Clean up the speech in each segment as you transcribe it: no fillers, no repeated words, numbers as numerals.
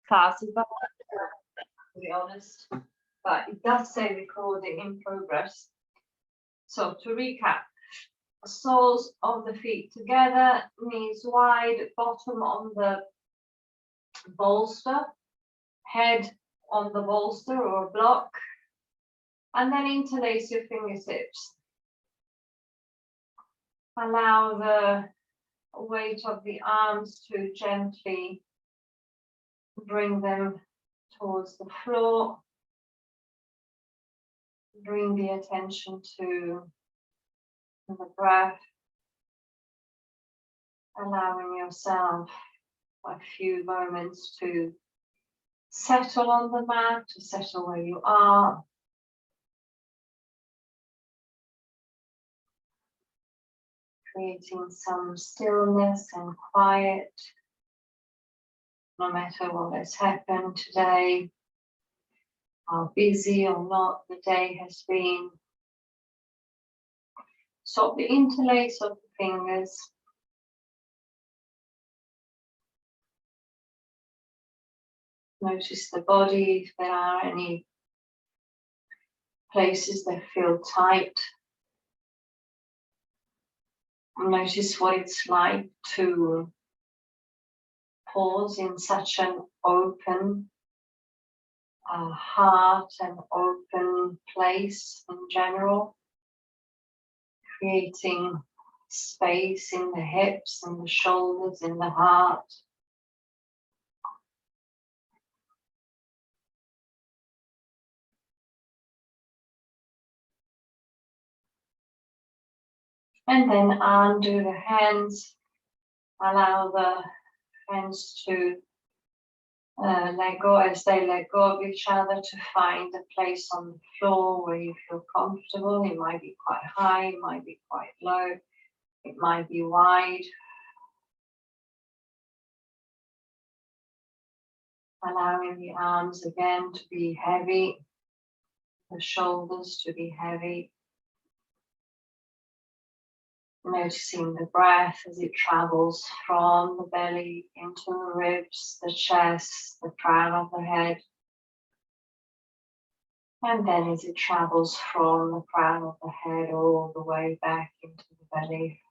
classes, but to be honest, but it does say recording in progress. So to recap, soles of the feet together, knees wide, bottom on the bolster, head on the bolster or block, and then interlace your fingertips. Allow the weight of the arms to gently bring them towards the floor. Bring the attention to the breath, allowing yourself a few moments to settle on the mat, to settle where you are. Creating some stillness and quiet, no matter what has happened today, how busy or not the day has been. So the interlace of the fingers. Notice the body, if there are any places that feel tight. Notice what it's like to pause in such an open heart and open place in general, creating space in the hips and the shoulders, in the heart. And then undo the hands, allow the hands to let go as they let go of each other, to find a place on the floor where you feel comfortable. It might be quite high, it might be quite low, it might be wide. Allowing the arms again to be heavy, the shoulders to be heavy. Noticing the breath as it travels from the belly into the ribs, the chest, the crown of the head. And then as it travels from the crown of the head all the way back into the belly.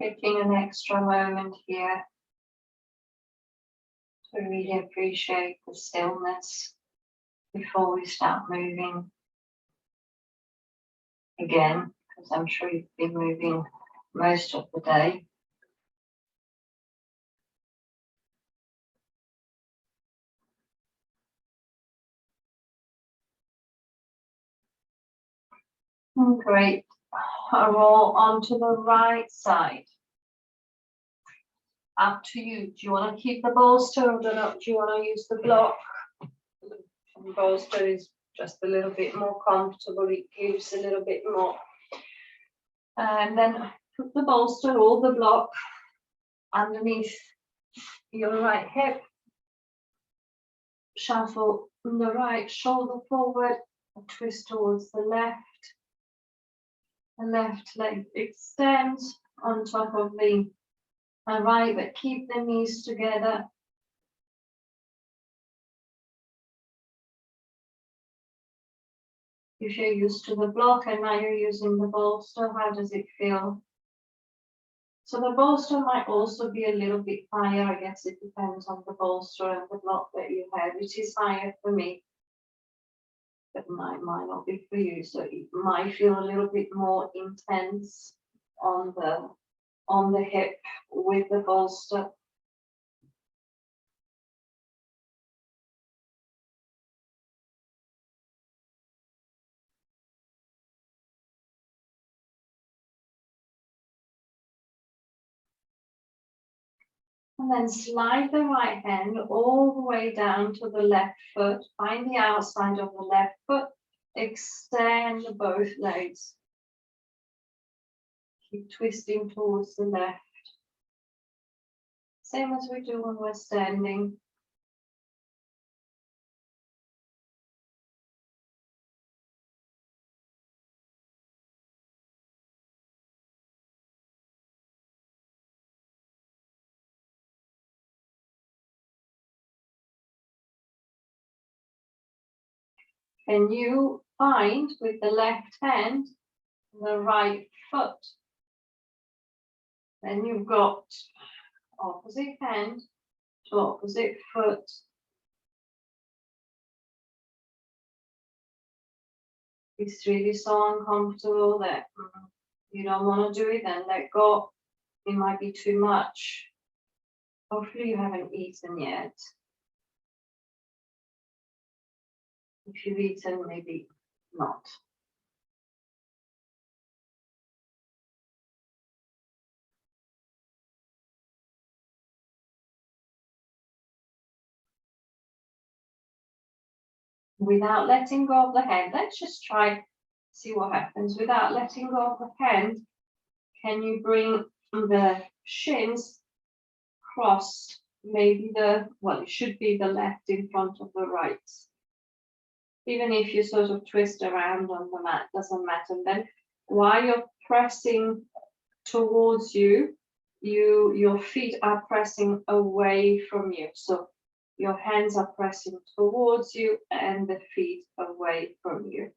Taking an extra moment here to really appreciate the stillness before we start moving again, because I'm sure you've been moving most of the day. Great. Roll onto the right side. Up to you. Do you want to keep the bolster or do you want to use the block? The bolster is just a little bit more comfortable. It gives a little bit more. And then put the bolster or the block underneath your right hip. Shuffle the right shoulder forward and twist towards the left. The left leg extends on top of the right, but keep the knees together. If you're used to the block and now you're using the bolster, how does it feel? So the bolster might also be a little bit higher. I guess it depends on the bolster and the block that you have. It is higher for me, but might not be for you. So it might feel a little bit more intense on the hip with the bolster. And then slide the right hand all the way down to the left foot. Find the outside of the left foot. Extend both legs. Keep twisting towards the left. Same as we do when we're standing. Can you find with the left hand the right foot? Then you've got opposite hand to opposite foot. It's really so uncomfortable that you don't want to do it, then let go. It might be too much. Hopefully you haven't eaten yet. If you've eaten, maybe not. Without letting go of the hand, let's just try, see what happens. Without letting go of the hand, can you bring the shins crossed? Maybe well, it should be the left in front of the right. Even if you sort of twist around on the mat, doesn't matter. And then while you're pressing towards you, your feet are pressing away from you. So your hands are pressing towards you and the feet away from you.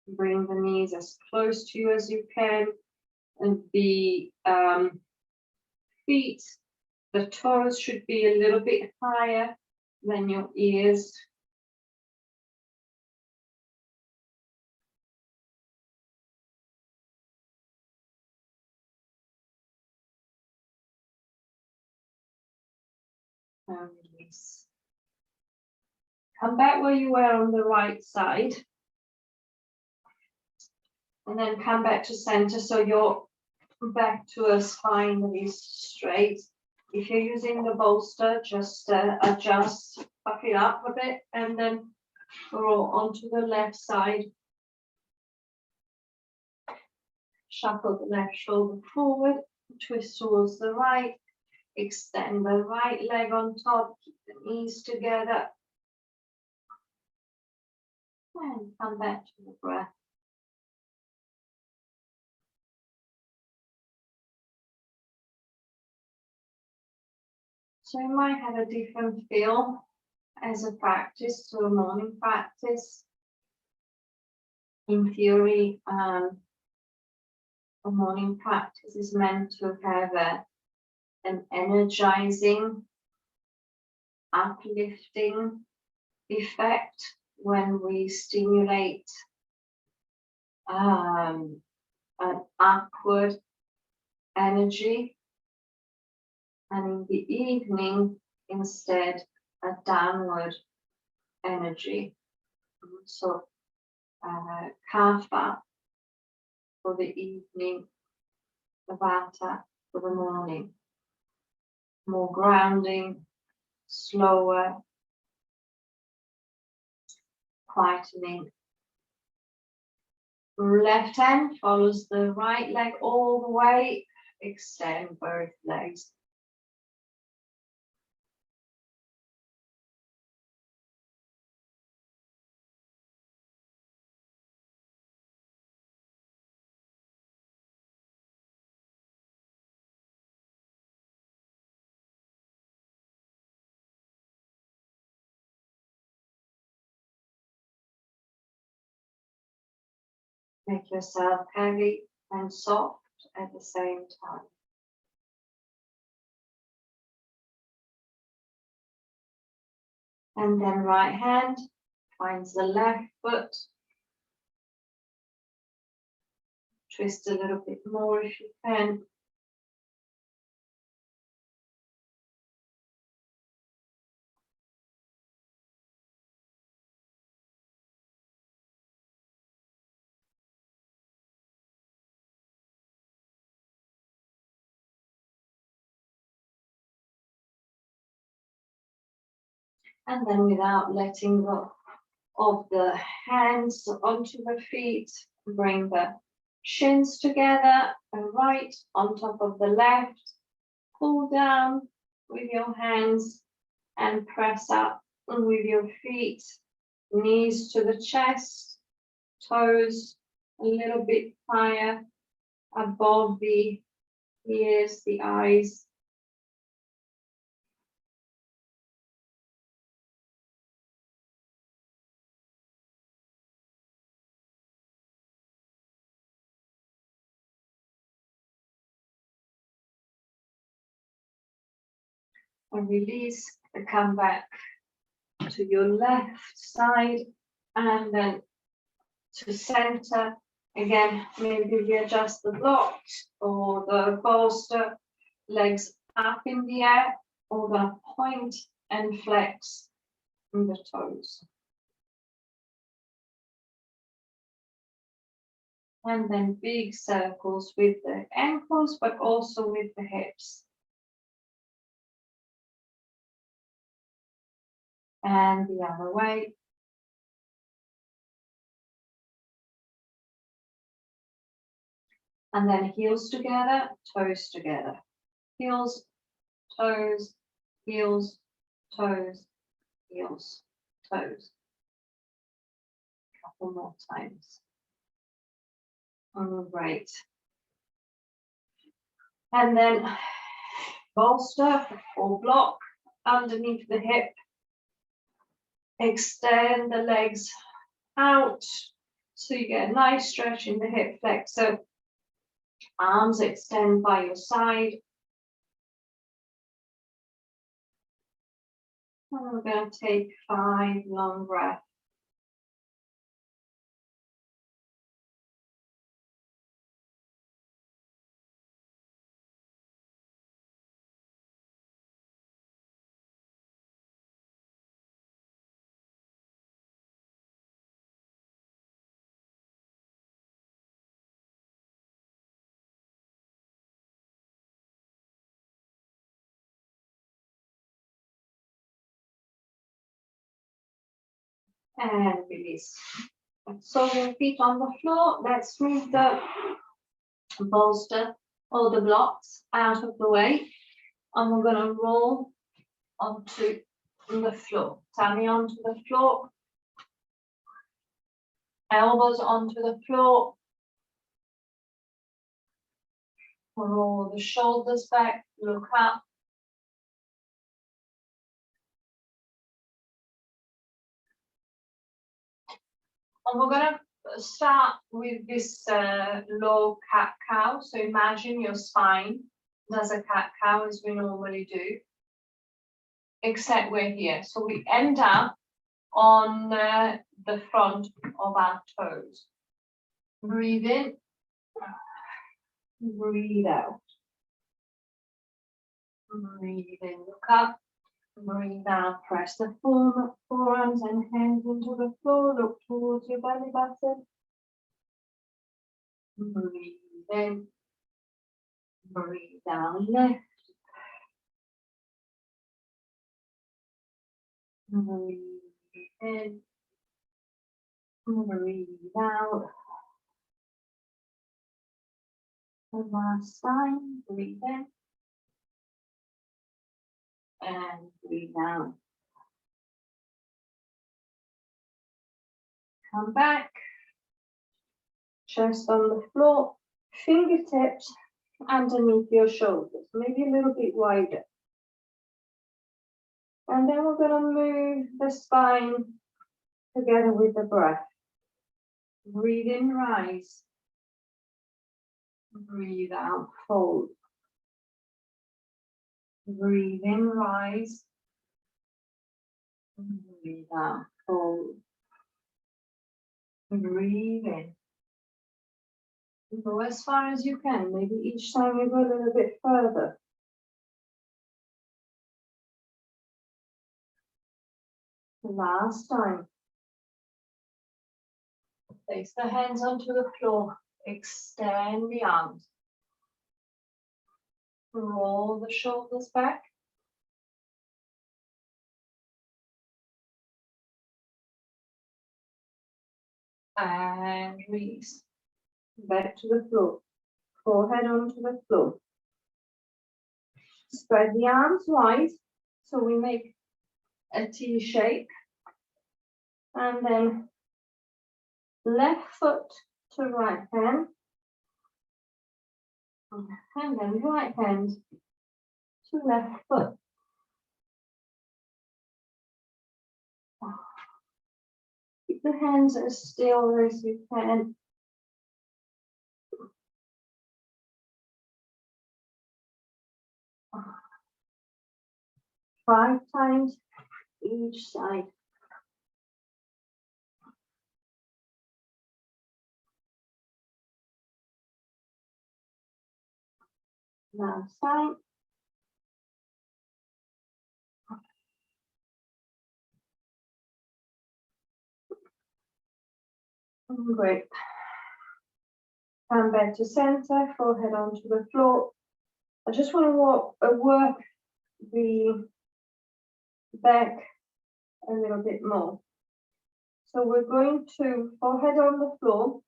Bring the knees as close to you as you can, and the feet, the toes should be a little bit higher than your ears. And release. Come back where you were on the right side. And then come back to center, so you're back to a spine that is straight. If you're using the bolster, just adjust, buck it up a bit, and then roll onto the left side. Shuffle the left shoulder forward, twist towards the right, extend the right leg on top, keep the knees together, and come back to the breath. So you might have a different feel as a practice to a morning practice. In theory, a morning practice is meant to have an energizing, uplifting effect when we stimulate an upward energy, and in the evening instead a downward energy. So Kapha for the evening, Vata for the morning. More grounding, slower, quietening. Left hand follows the right leg all the way. Extend both legs. Make yourself heavy and soft at the same time. And then right hand finds the left foot. Twist a little bit more if you can. And then without letting go of the hands onto the feet, bring the shins together, and right on top of the left, pull down with your hands and press up with your feet, knees to the chest, toes a little bit higher above the ears, the eyes. And release and come back to your left side and then to center. Again, maybe we adjust the blocks or the bolster, legs up in the air, or the point and flex in the toes. And then big circles with the ankles, but also with the hips. And the other way. And then heels together, toes together. Heels, toes, heels, toes, heels, toes. Couple more times. All right. And then bolster or block underneath the hip. Extend the legs out so you get a nice stretch in the hip flexor. Arms extend by your side. And we're going to take 5 long breaths. And release. So your feet on the floor. Let's move the bolster or the blocks out of the way. And we're going to roll onto the floor. Tummy onto the floor. Elbows onto the floor. Roll the shoulders back. Look up. And we're going to start with this low cat-cow. So imagine your spine does a cat-cow as we normally do, except we're here. So we end up on the front of our toes. Breathe in, breathe out. Breathe in, look up. Breathe out, press the forearms and hands into the floor. Look towards your belly button. Breathe in. Breathe down left. Breathe in. Breathe out. One last time. Breathe in. And breathe out. Come back. Chest on the floor. Fingertips underneath your shoulders. Maybe a little bit wider. And then we're going to move the spine together with the breath. Breathe in, rise. Breathe out, fold. Breathe in, rise. Breathe out, fold. Breathe in. Go as far as you can. Maybe each time you go a little bit further. Last time. Place the hands onto the floor. Extend the arms. Roll the shoulders back. and release. Back to the floor. Forehead onto the floor. Spread the arms wide, so we make a T shape. And then left foot to right hand. And then right hand to left foot. Keep the hands as still as you can. Five times each side. Last side. Great. Come back to center, forehead onto the floor. I just want to work the back a little bit more. So we're going to forehead on the floor,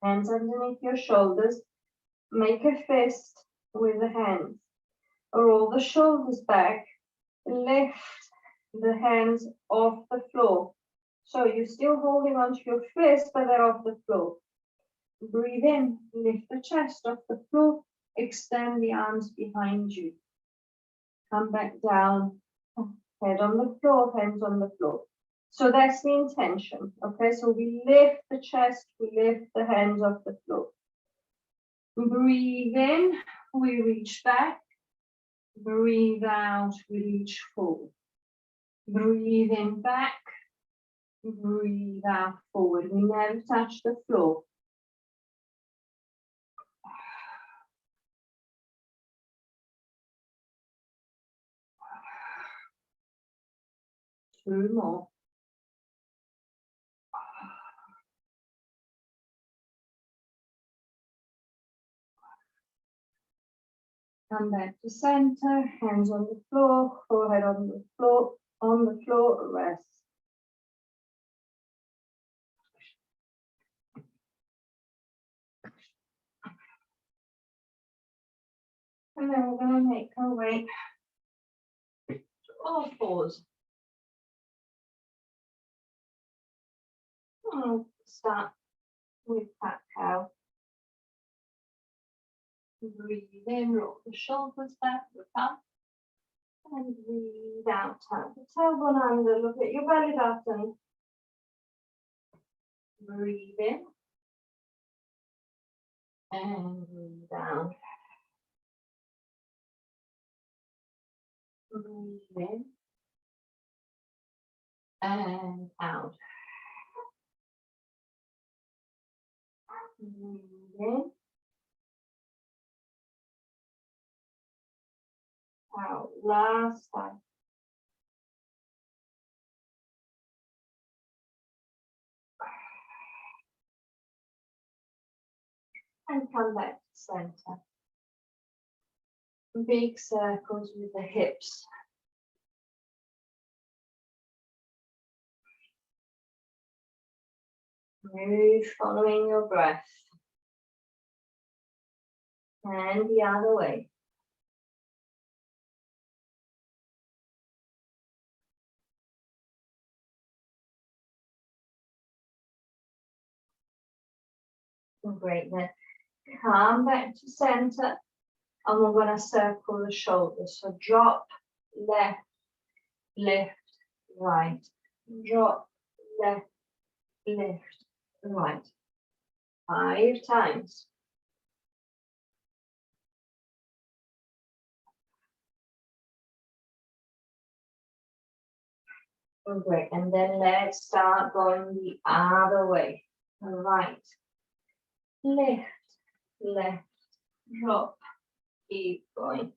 hands underneath your shoulders, make a fist with the hands. Roll the shoulders back, lift the hands off the floor. So you're still holding onto your fist, but they're off the floor. Breathe in, lift the chest off the floor, extend the arms behind you. Come back down, head on the floor, hands on the floor. So that's the intention, okay? So we lift the chest, we lift the hands off the floor. Breathe in, we reach back. Breathe out, we reach forward. Breathe in back, breathe out forward. We never touch the floor. Two more. Come back to center, hands on the floor, forehead on the floor, rest. And then we're going to make our way to all fours. We'll start with cat cow. Breathe in, roll the shoulders back, look up. And breathe out, tap the tailbone under, look at your belly button. Breathe in. And breathe out. Breathe in. And out. Breathe in. Out. Last time. And come back to center. Big circles with the hips. Move following your breath. And the other way. Great, then come back to center and we're going to circle the shoulders. So drop, left, lift, right. Drop, left, lift, right. 5 times. Great, and then let's start going the other way. Right. Lift, left, drop, keep going.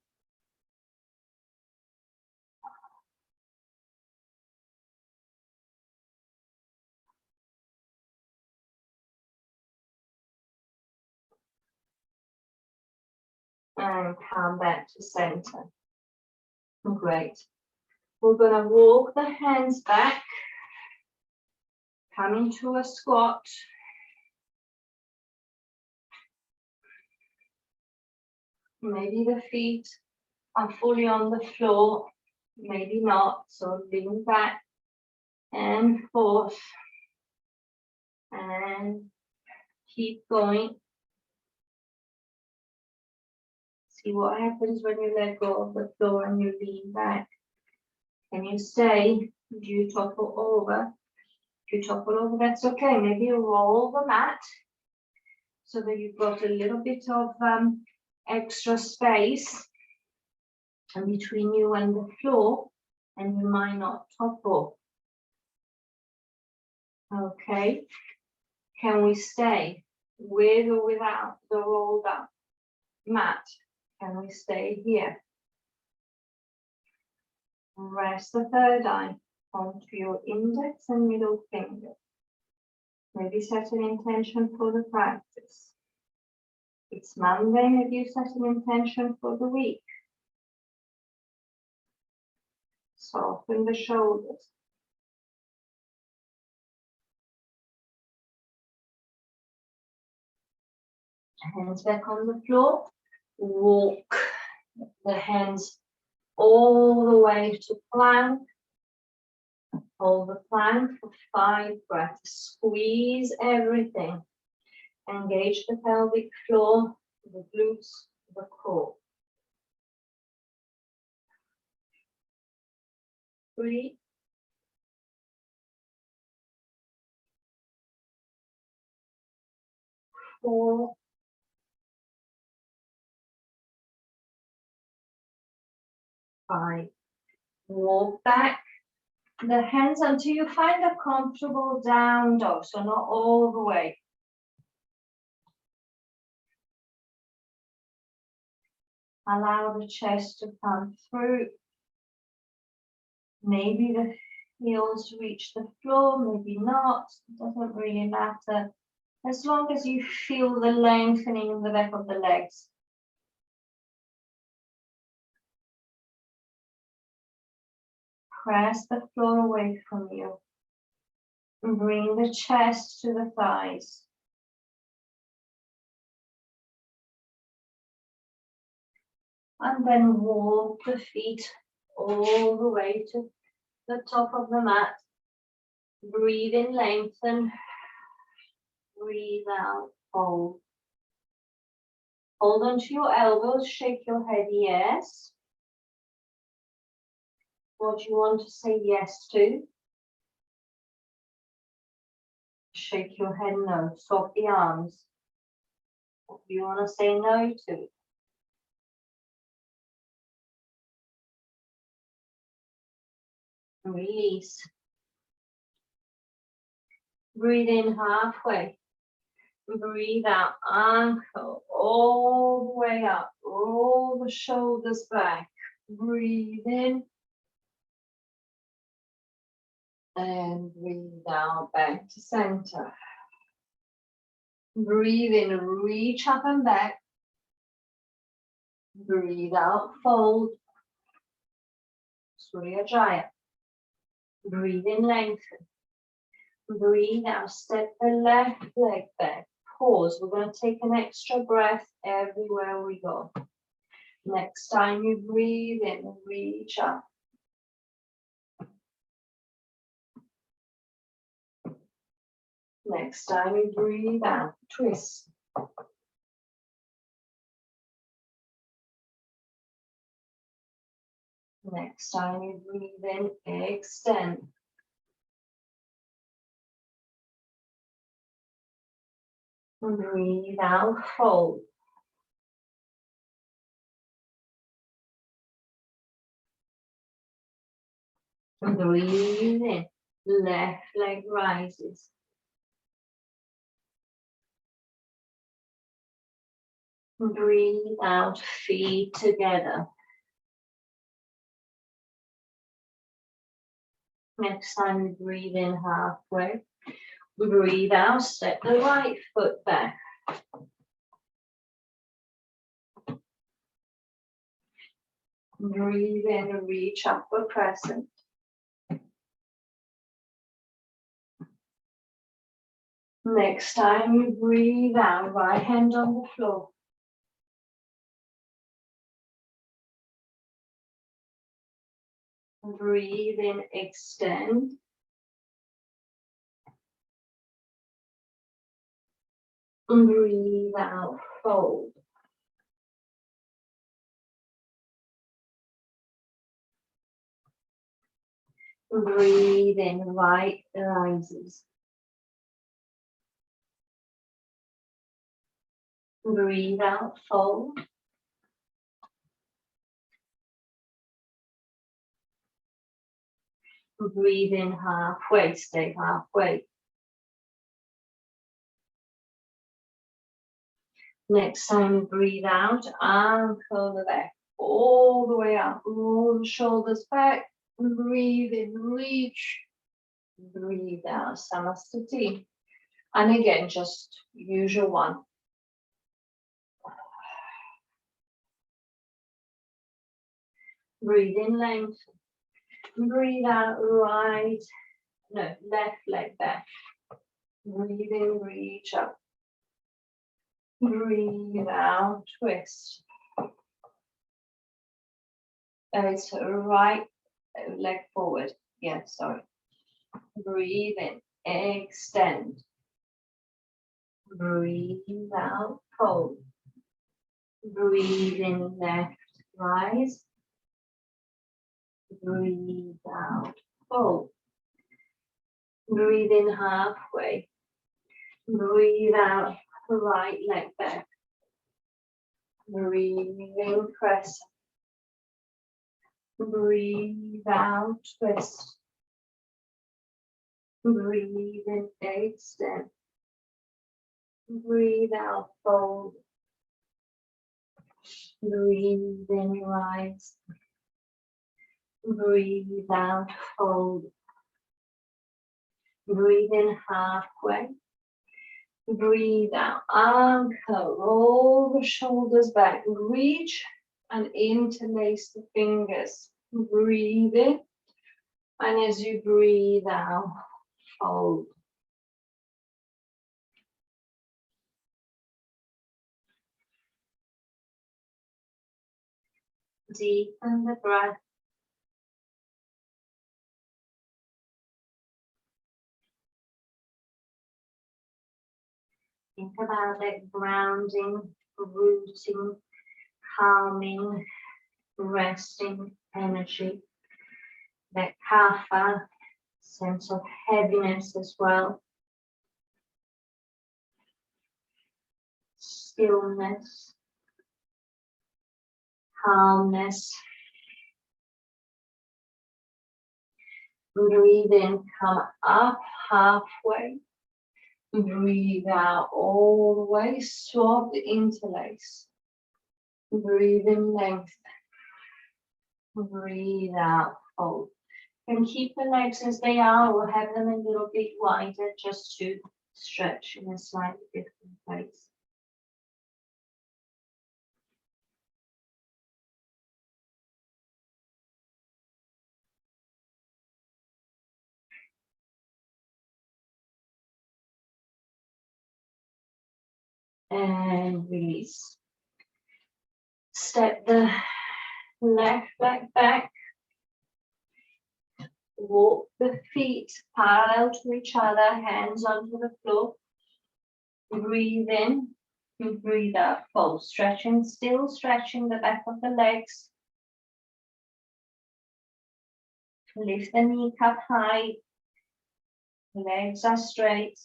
And come back to center. Great. We're going to walk the hands back. Come into a squat. Maybe the feet are fully on the floor, maybe not. So lean back and forth and keep going. See what happens when you let go of the floor and you lean back. Can you stay? Do you topple over? If you topple over, that's okay. Maybe you roll the mat so that you've got a little bit of extra space in between you and the floor, and you might not topple. Okay. Can we stay with or without the rolled up mat? Can we stay here? Rest the third eye onto your index and middle finger. Maybe set an intention for the practice. It's Monday, maybe you set an intention for the week. Soften the shoulders. Hands back on the floor. Walk the hands all the way to plank. Hold the plank for 5 breaths. Squeeze everything. Engage the pelvic floor, the glutes, the core. Breathe. 4. 5. Walk back the hands until you find a comfortable down dog, so not all the way. Allow the chest to come through. Maybe the heels reach the floor, maybe not. It doesn't really matter. As long as you feel the lengthening in the back of the legs. Press the floor away from you. And bring the chest to the thighs. And then walk the feet all the way to the top of the mat. Breathe in, lengthen. Breathe out, fold. Hold onto your elbows, shake your head yes. What do you want to say yes to? Shake your head no. Swap the arms. What do you want to say no to? Release. Breathe in halfway. Breathe out, ankle all the way up. Roll the shoulders back. Breathe in. And breathe out back to center. Breathe in, reach up and back. Breathe out, fold. Surya Jaya. Breathe in, lengthen. Breathe out, step the left leg back. Pause. We're going to take an extra breath everywhere we go. Next time you breathe in, reach up. Next time you breathe out, twist. Next time you breathe in, extend. Breathe out, fold. Breathe in, left leg rises. Breathe out, feet together. Next time you breathe in halfway. Breathe out, step the right foot back. Breathe in and reach upward crescent. Next time you breathe out, right hand on the floor. Breathe in, extend. Breathe out, fold. Breathe in, right rises. Breathe out, fold. Breathe in halfway, stay halfway. Next time, breathe out, ankle the back all the way up, roll the shoulders back, breathe in, reach, breathe out, Samastiti. And again, just use your one. Breathe in length, breathe out left leg back. Breathe in, reach up. Breathe out, twist. It's right leg forward. Yeah, sorry. Breathe in, extend. Breathe out, fold. Breathe in, left, rise. Breathe out, fold. Breathe in halfway. Breathe out, right leg back. Breathe in, press. Breathe out, twist. Breathe in, extend. Breathe out, fold. Breathe in, rise. Breathe out, fold. Breathe in halfway. Breathe out, anchor, roll the shoulders back, reach and interlace the fingers. Breathe in, and as you breathe out, fold. Deepen the breath. Think about it, grounding, rooting, calming, resting energy. That kapha, sense of heaviness as well. Stillness, calmness. Breathe in, come up halfway. Breathe out all the way, swap the interlace. Breathe in, length. Breathe out, fold. And keep the legs as they are, or have them a little bit wider just to stretch in a slightly different place. And release. Step the left leg back. Walk the feet parallel to each other, hands onto the floor. Breathe in, breathe out, fold. Stretching, still stretching the back of the legs. Lift the kneecap high. Legs are straight.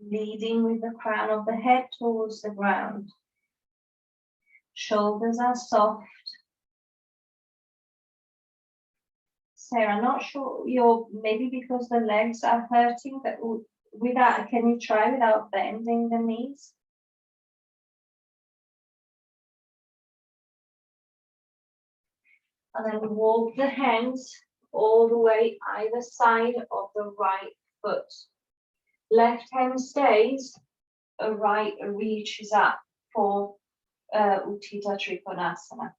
Leading with the crown of the head towards the ground. Shoulders are soft. Sarah, not sure maybe because the legs are hurting, but without, can you try without bending the knees? And then walk the hands all the way either side of the right foot. Left hand stays, right reaches up for Utthita Trikonasana,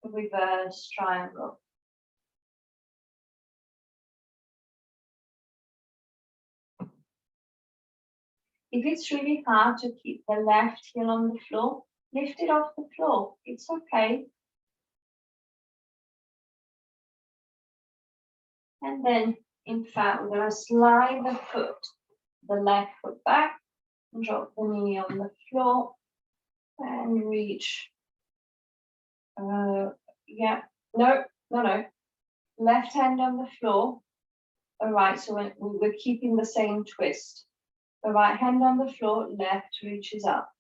reverse triangle. If it's really hard to keep the left heel on the floor, lift it off the floor. It's okay. And then, in fact, we're going to slide the left foot back, and drop the knee on the floor, and reach. Yeah, no. Left hand on the floor. All right, so we're keeping the same twist. The right hand on the floor, left reaches up.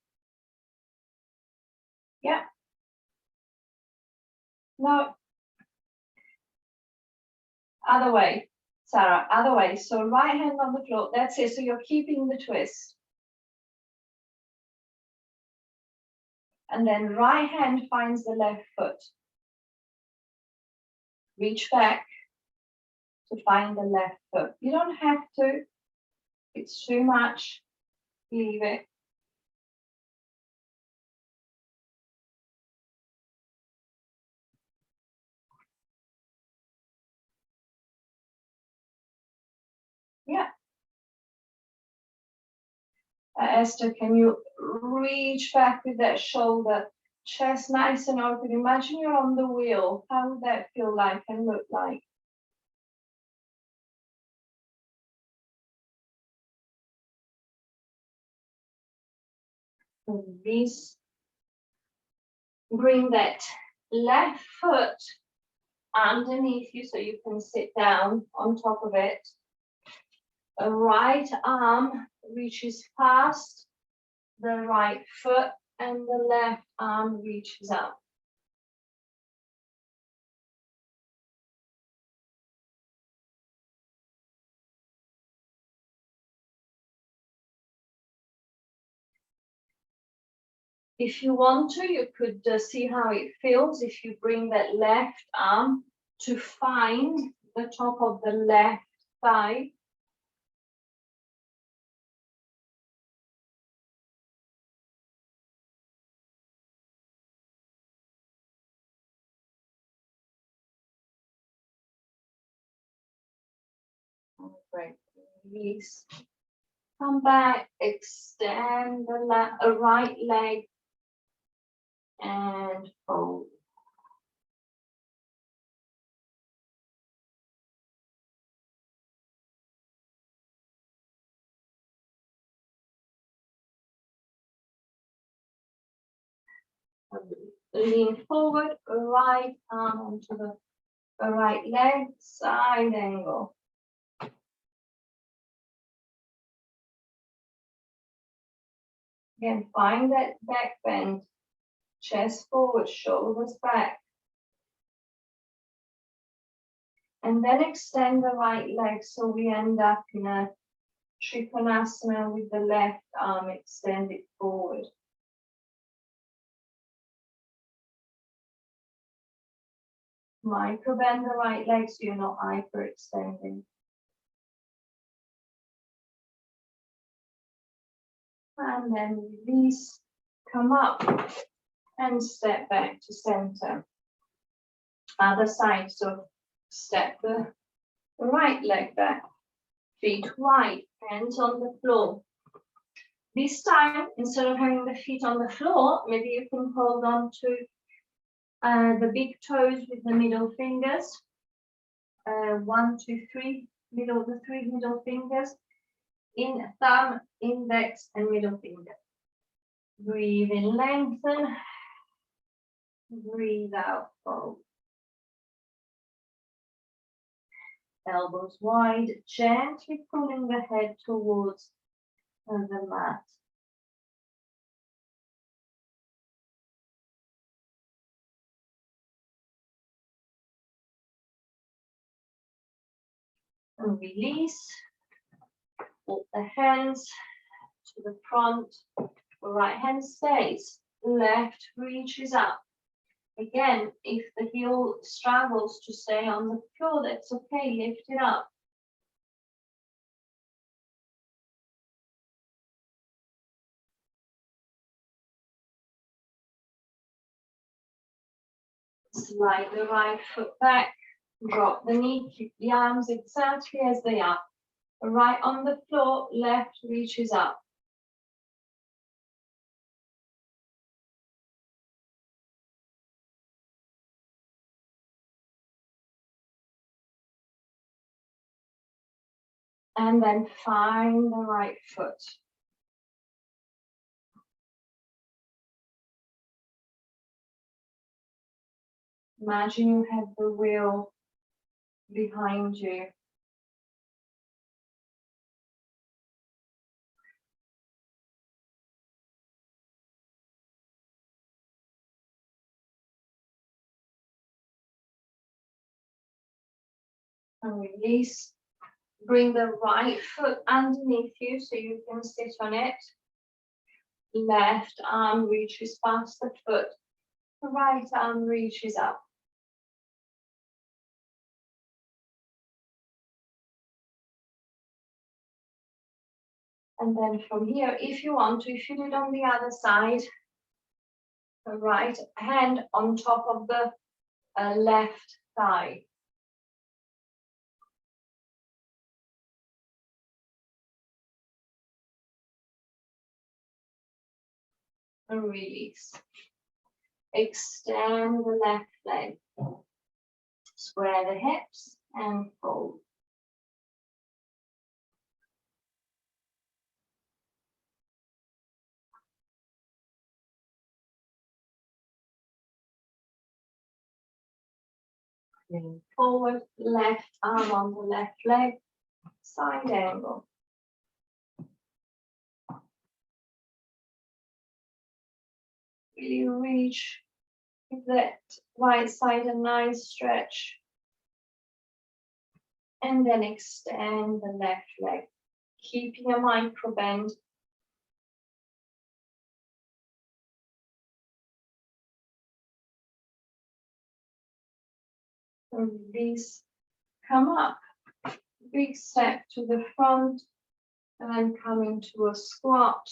Yeah. No. Other way, Sarah, other way. So right hand on the floor, that's it. So you're keeping the twist. And then right hand finds the left foot. Reach back to find the left foot. You don't have to. It's too much. Leave it. Yeah. Esther, can you reach back with that shoulder, chest nice and open? Imagine you're on the wheel. How would that feel like and look like? Release. Bring that left foot underneath you so you can sit down on top of it. The right arm reaches past the right foot and the left arm reaches up. If you want to, you could see how it feels if you bring that left arm to find the top of the left thigh. Great. Release. Come back, extend the right leg and fold. Lean forward, right arm onto the right leg, side angle. Again, find that back bend, chest forward, shoulders back. And then extend the right leg so we end up in a Trikonasana with the left arm extended forward. Micro bend the right leg so you're not hyperextending. And then release, come up and step back to center. Other side, so step the right leg back, feet wide, hands on the floor. This time, instead of having the feet on the floor, maybe you can hold on to the big toes with the middle fingers. 1, 2, 3, the 3 middle fingers. In thumb, index, and middle finger. Breathe in, lengthen. Breathe out, fold. Elbows wide, gently pulling the head towards the mat. And release. Put the hands to the front. The right hand stays. Left reaches up. Again, if the heel struggles to stay on the floor, that's okay. Lift it up. Slide the right foot back. Drop the knee. Keep the arms exactly as they are. Right on the floor, left reaches up. And then find the right foot. Imagine you have the wheel behind you. And release. Bring the right foot underneath you so you can sit on it. Left arm reaches past the foot. The right arm reaches up. And then from here, if you want to, if you did on the other side, the right hand on top of the left thigh. And release. Extend the left leg. Square the hips and fold. Lean forward, left arm on the left leg, side angle. Really reach, give that right side a nice stretch. And then extend the left leg, keeping a micro bend. And release, come up, big step to the front, and then come into a squat.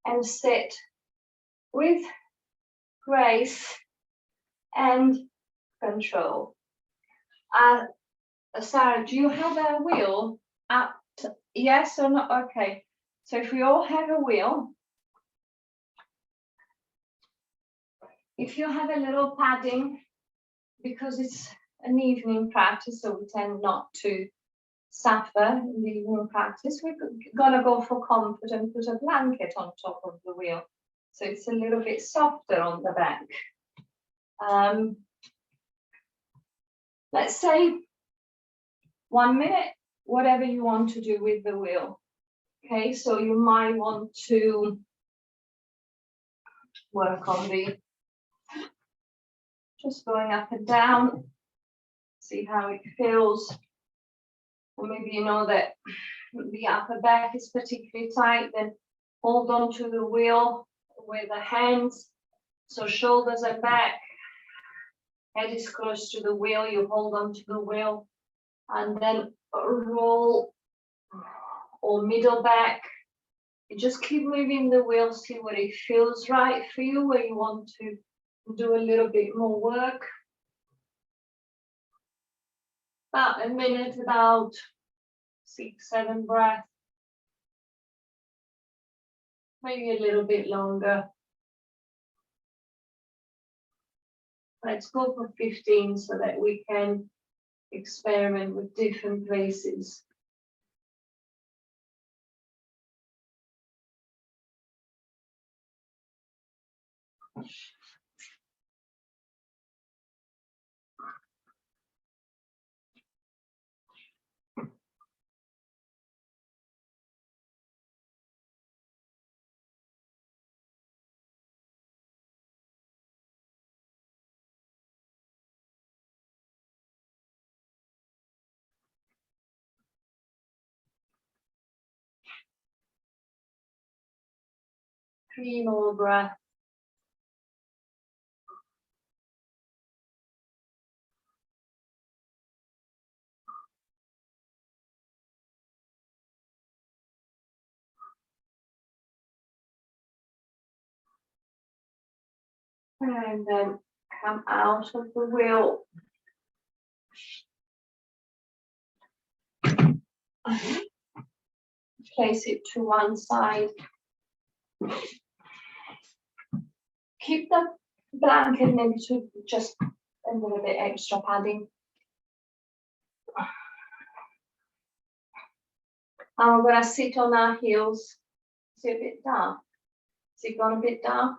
And sit with grace and control. Sarah, do you have a wheel up? Yes or no? Okay. So if we all have a wheel, if you have a little padding, because it's an evening practice, so we tend not to suffer in the evening practice, we're gonna go for comfort and put a blanket on top of the wheel. So it's a little bit softer on the back. Let's say 1 minute, whatever you want to do with the wheel. Okay, so you might want to work on the, just going up and down, see how it feels. Or maybe you know that the upper back is particularly tight, then hold on to the wheel with the hands. So shoulders and back, head is close to the wheel, you hold on to the wheel, and then roll or middle back. You just keep moving the wheel, see what it feels right for you, where you want to do a little bit more work. About a minute, about 6-7 breaths. Maybe a little bit longer. Let's go for 15 so that we can experiment with different places. Three more breaths. And then come out of the wheel. Place it to one side. Keep the blanket maybe to just a little bit extra padding. And we're going to sit on our heels. Is it a bit dark? Is it gone a bit dark?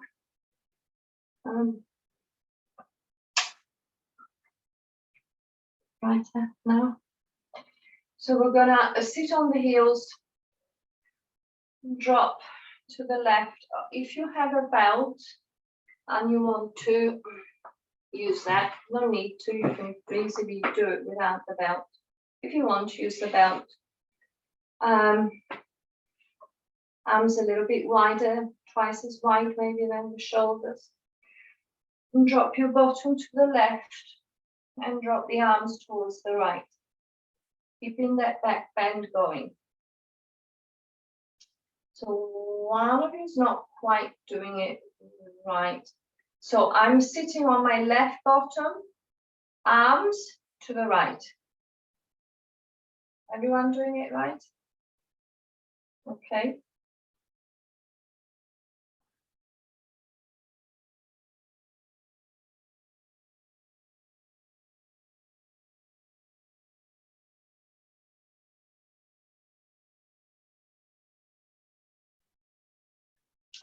Right now. So we're going to sit on the heels, drop to the left. If you have a belt and you want to use that, no need to, you can easily do it without the belt. If you want to use the belt, arms a little bit wider, twice as wide maybe than the shoulders. And drop your bottom to the left and drop the arms towards the right, keeping that back bend going. So one of you is not quite doing it right. So I'm sitting on my left bottom, arms to the right. Everyone doing it right? Okay.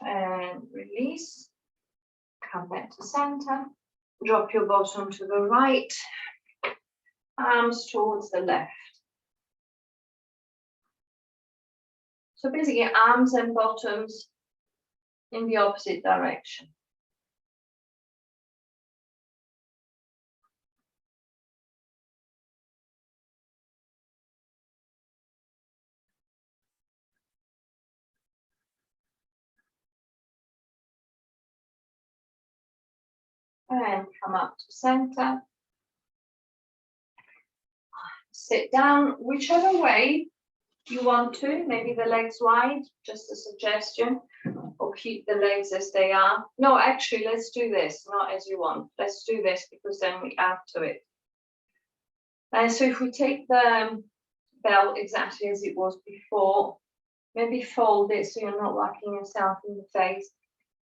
And release. Come back to center. Drop your bottom to the right. Arms towards the left. So basically arms and bottoms in the opposite direction. And come up to center. Sit down whichever way you want to, maybe the legs wide, just a suggestion, or keep the legs as they are. No, actually, let's do this, not as you want. Let's do this because then we add to it. And so if we take the belt exactly as it was before, maybe fold it so you're not whacking yourself in the face.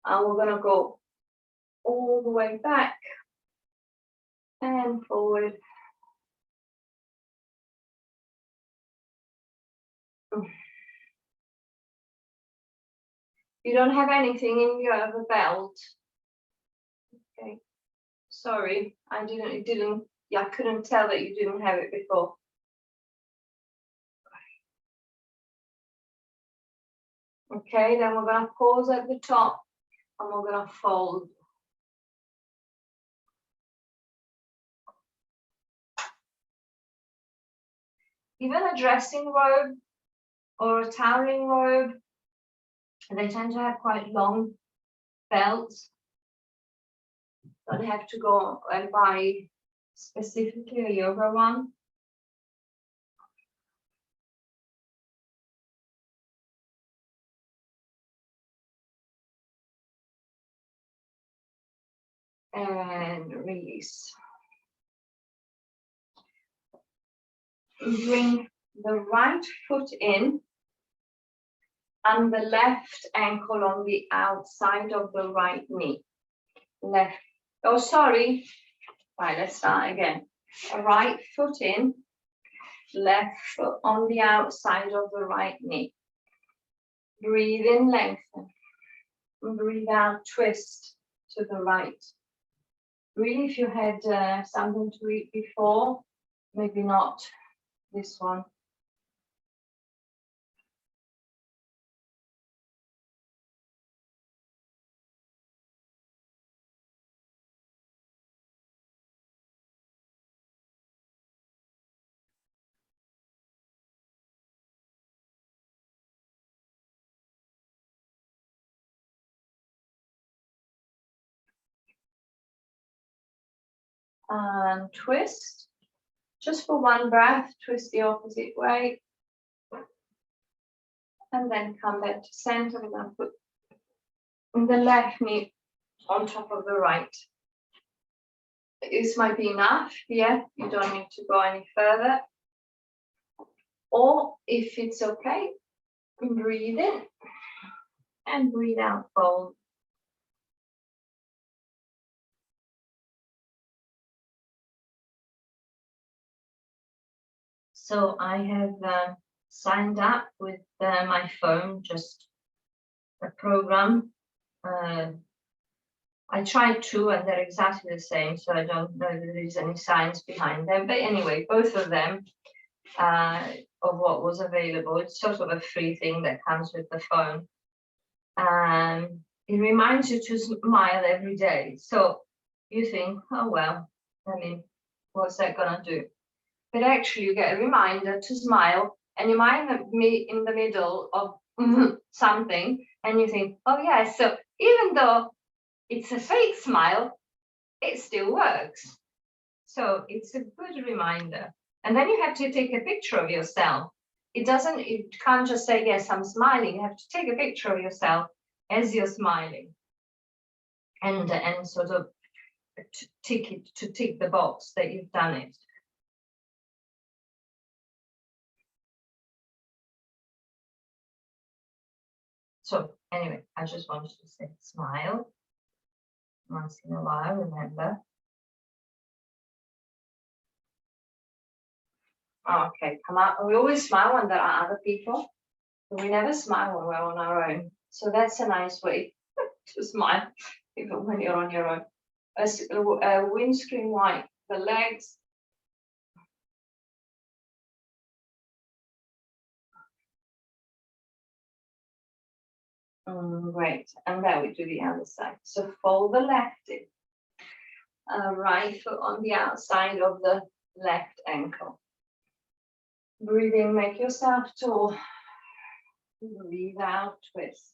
And we're going to go all the way back and forward. You don't have anything in your other belt. Okay. Sorry, I couldn't tell that you didn't have it before. Okay, then we're going to pause at the top and we're going to fold. Even a dressing robe or a toweling robe, they tend to have quite long belts. Don't have to go and buy specifically a yoga one. And release. Bring the right foot in and the left ankle on the outside of the right knee. Left. Oh, sorry. Right, let's start again. Right foot in, left foot on the outside of the right knee. Breathe in, lengthen. Breathe out, twist to the right. Really, if you had something to eat before, maybe not this one. And twist. Just for one breath, twist the opposite way. And then come back to center. We're going to put the left knee on top of the right. This might be enough. Yeah, you don't need to go any further. Or if it's okay, breathe in and breathe out, fold. So I have signed up with my phone, just a program. I tried two and they're exactly the same, so I don't know if there is any science behind them. But anyway, both of them of what was available. It's sort of a free thing that comes with the phone. It reminds you to smile every day. So you think, oh, well, I mean, what's that gonna do? But actually you get a reminder to smile, and you might be in the middle of something and you think, oh yeah, so even though it's a fake smile, it still works. So it's a good reminder. And then you have to take a picture of yourself. It can't just say, yes, I'm smiling. You have to take a picture of yourself as you're smiling. And sort of tick the box that you've done it. So anyway, I just wanted to say smile once in a while, remember. Okay, come out. We always smile when there are other people, but we never smile when we're on our own. So that's a nice way to smile, even when you're on your own. A windscreen wipe, the legs. Great, and then we do the other side. So fold the left in. Right foot on the outside of the left ankle. Breathe in, make yourself tall. Breathe out, twist.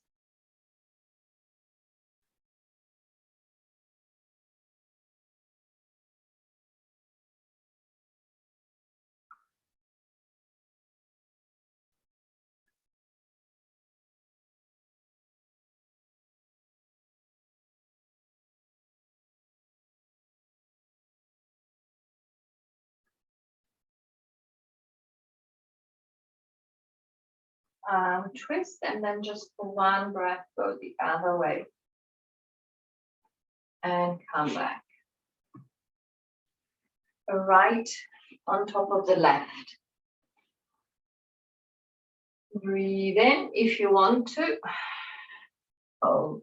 Twist, and then just for one breath go the other way and come back. Right on top of the left. Breathe in if you want to. Hold.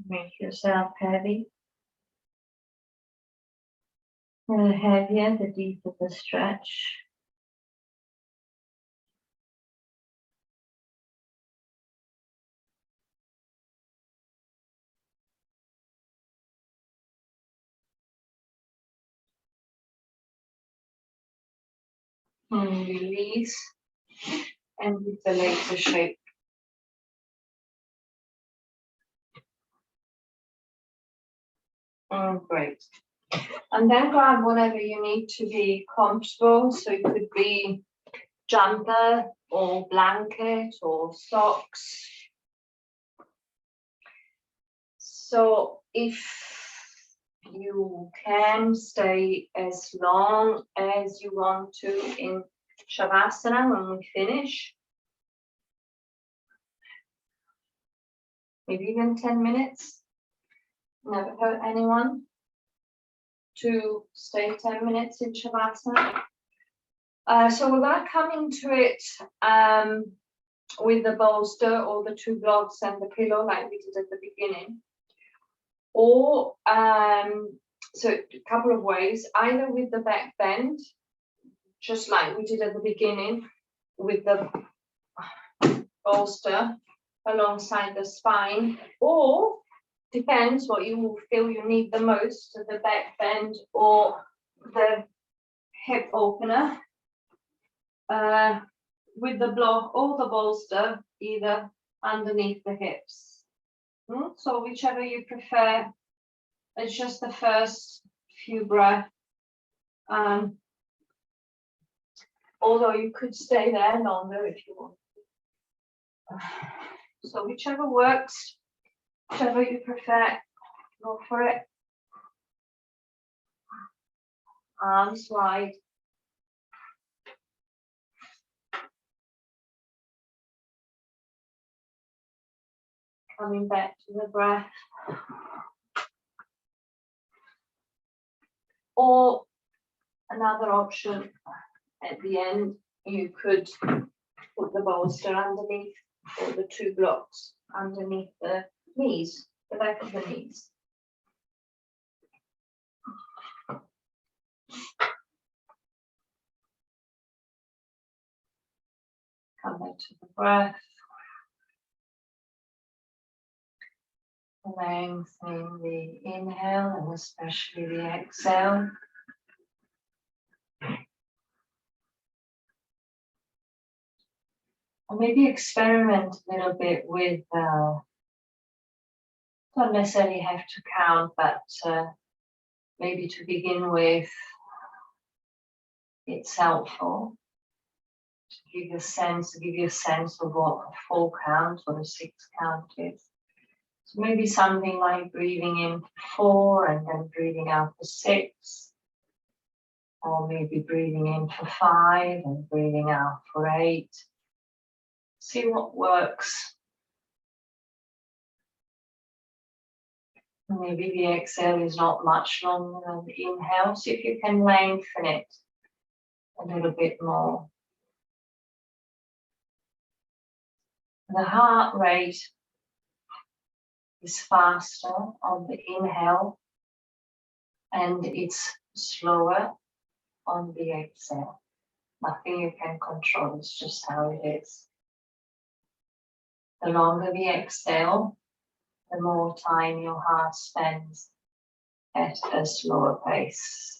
Make yourself heavy. The heavier, the deeper the stretch. And release, and with the legs to shape. Great. And then grab whatever you need to be comfortable. So it could be jumper or blanket or socks. So if you can stay as long as you want to in Shavasana when we finish. Maybe even 10 minutes. Never hurt anyone to stay 10 minutes in Shavasana. So we're going to come into it with the bolster or the two blocks and the pillow like we did at the beginning. Or, so a couple of ways, either with the back bend, just like we did at the beginning, with the bolster alongside the spine, or depends what you feel you need the most, the back bend or the hip opener, with the block or the bolster either underneath the hips. So whichever you prefer. It's just the first few breaths. Although you could stay there longer if you want. So whichever works, whichever you prefer, go for it. Arms wide. Coming back to the breath. Or another option at the end, you could put the bolster underneath, or the 2 blocks underneath the knees, the back of the knees. Come back to the breath. Lengthening the inhale and especially the exhale. Or maybe experiment a little bit with, don't necessarily have to count, but maybe to begin with, it's helpful to give you a sense of what a 4 count or a 6 count is. So maybe something like breathing in for 4 and then breathing out for 6. Or maybe breathing in for 5 and breathing out for 8. See what works. Maybe the exhale is not much longer than the inhale. See if you can lengthen it a little bit more. The heart rate is faster on the inhale and it's slower on the exhale. Nothing you can control, it's just how it is. The longer the exhale, the more time your heart spends at a slower pace.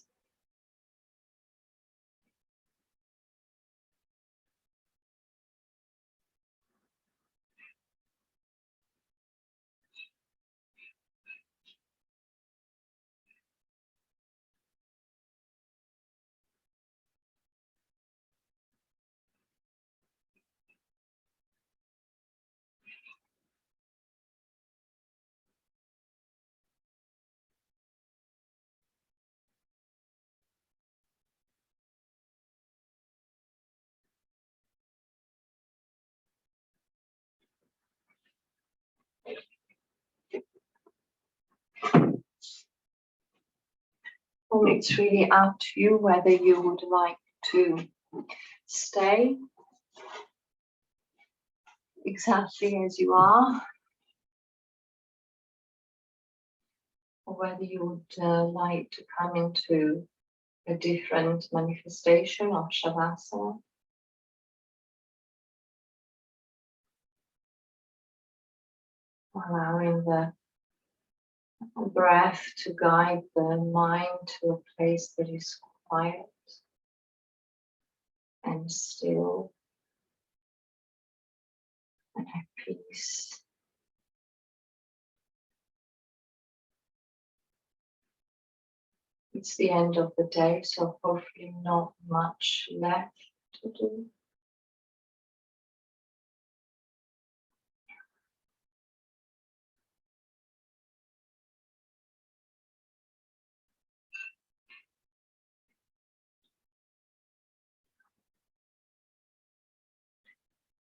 Well, it's really up to you whether you would like to stay exactly as you are, or whether you would like to come into a different manifestation of Shavasana. Allowing the breath to guide the mind to a place that is quiet and still and at peace. It's the end of the day, so hopefully not much left to do.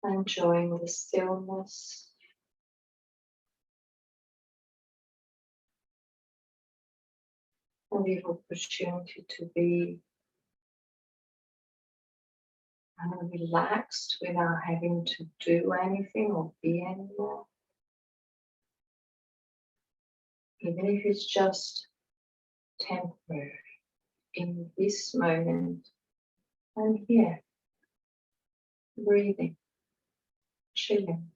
Enjoying the stillness. And the opportunity to be relaxed without having to do anything or be anywhere. Even if it's just temporary, in this moment and here, breathing, chilling.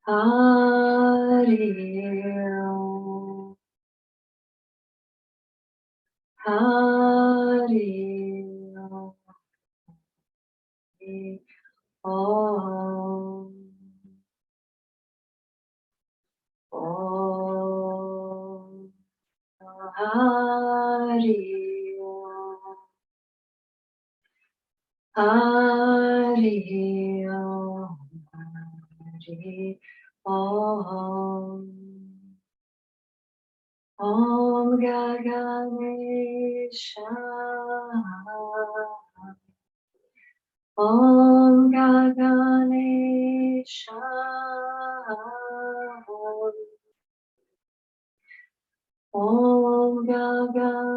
Hari Om. Hari Om. Om. Om. Hari Om. Hari Om. Hari Om. Om Gaganesha Om Gaganesha. Om Gaganesha.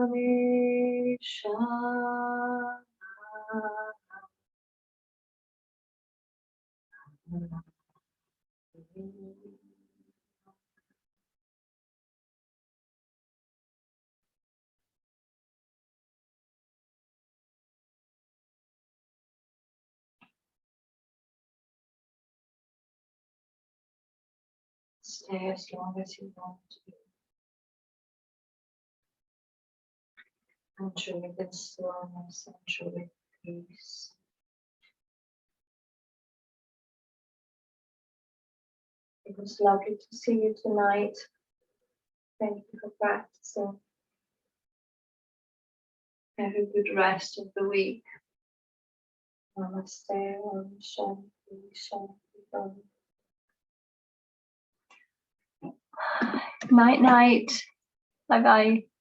Stay as long as you want to. Enjoy the stillness, enjoy peace. It was lovely to see you tonight. Thank you for practicing. Have a good rest of the week. Namaste. Om Shanti Shanti Om. Night night. Bye bye.